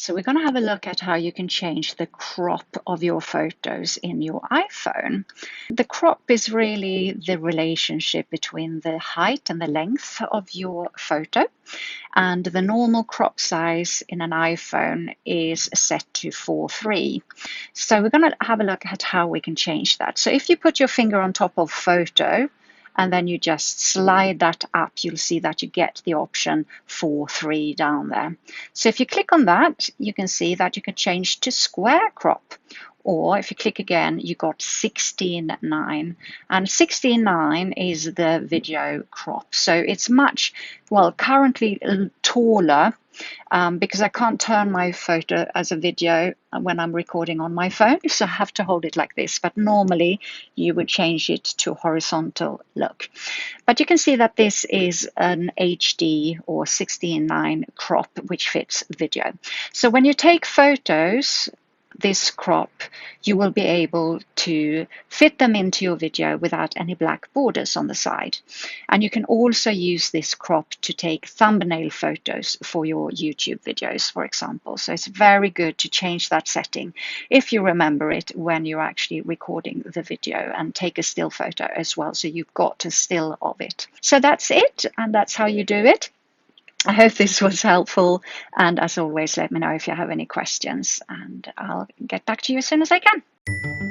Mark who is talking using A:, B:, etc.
A: So we're going to have a look at how you can change the crop of your photos in your iPhone. The crop is really the relationship between the height and the length of your photo. And the normal crop size in an iPhone is set to 4:3. So we're going to have a look at how we can change that. So if you put your finger on top of photo, and then you just slide that up, you'll see that you get the option 4:3 down there. So if you click on that, you can see that you can change to square crop. Or if you click again, you got 16:9. And 16:9 is the video crop. So it's much, well, currently taller because I can't turn my photo as a video when I'm recording on my phone, so I have to hold it like this. But normally you would change it to horizontal look. But you can see that this is an HD or 16:9 crop, which fits video. So when you take photos, this crop, you will be able to fit them into your video without any black borders on the side. And you can also use this crop to take thumbnail photos for your YouTube videos, for example. So it's very good to change that setting if you remember it when you're actually recording the video, and take a still photo as well, so you've got a still of it. So that's it, and that's how you do it. I hope this was helpful, and as always, let me know if you have any questions, and I'll get back to you as soon as I can.